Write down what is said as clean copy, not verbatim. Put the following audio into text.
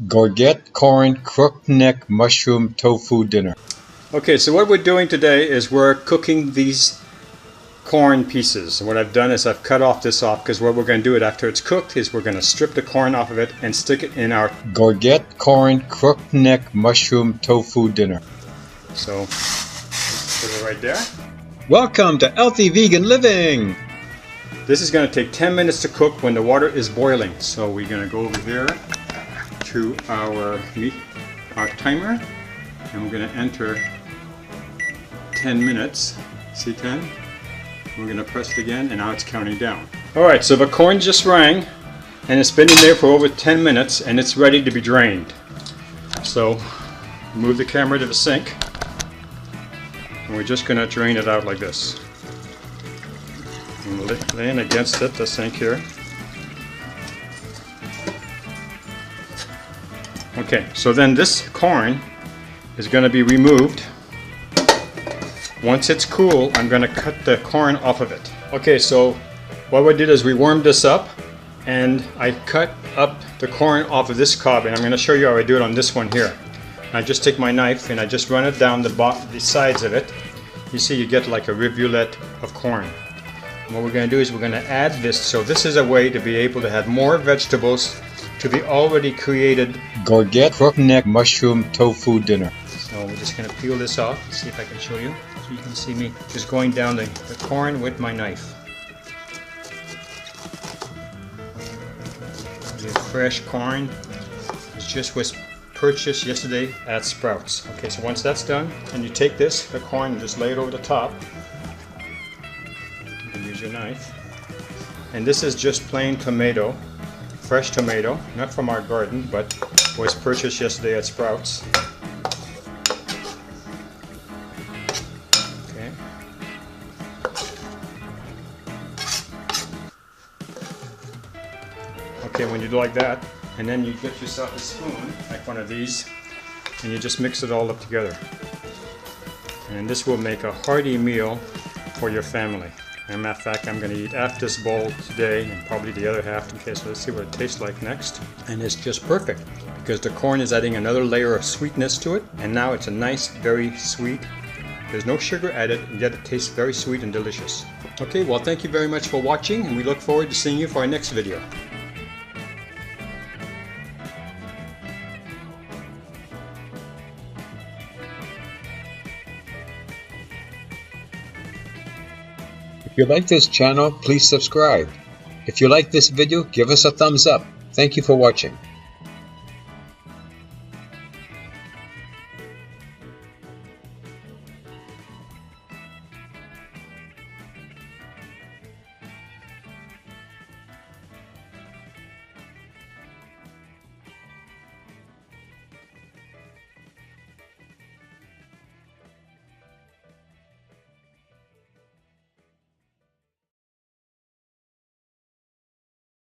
Courgette corn crookneck mushroom tofu dinner. Okay, so what we're doing today is we're cooking these corn pieces. And what I've done is I've cut off this off because what we're going to do it after it's cooked is we're going to strip the corn off of it and stick it in our Courgette corn crookneck mushroom tofu dinner. So let's put it right there. Welcome to Healthy Vegan Living. This is going to take 10 minutes to cook when the water is boiling. So we're going to go over here to our timer and we're going to enter 10 minutes. See 10? We're going to press it again and now it's counting down. Alright, so the corn just rang and it's been in there for over 10 minutes and it's ready to be drained. So move the camera to the sink and we're just going to drain it out like this. And laying against it, the sink here. Okay, so then this corn is going to be removed. Once it's cool, I'm going to cut the corn off of it. Okay, so what we did is we warmed this up and I cut up the corn off of this cob, and I'm going to show you how I do it on this one here. I just take my knife and I just run it down the sides of it. You see you get like a rivulet of corn. And what we're going to do is we're going to add this, so this is a way to be able to add more vegetables to the already created Courgette crookneck mushroom tofu dinner. So we're just going to peel this off. See if I can show you. So you can see me just going down the corn with my knife. The fresh corn. It just was purchased yesterday at Sprouts. Okay, so once that's done, and you take this, the corn, and just lay it over the top. You can use your knife. And this is just plain tomato. Fresh tomato, not from our garden, but was purchased yesterday at Sprouts. Okay. Okay, when you do like that, and then you get yourself a spoon, like one of these, and you just mix it all up together. And this will make a hearty meal for your family. As a matter of fact, I'm going to eat half this bowl today and probably the other half. Okay, so let's see what it tastes like next. And it's just perfect because the corn is adding another layer of sweetness to it. And now it's a nice, very sweet. There's no sugar added, and yet it tastes very sweet and delicious. Okay, well, thank you very much for watching, and we look forward to seeing you for our next video. If you like this channel, please subscribe. If you like this video, give us a thumbs up. Thank you for watching.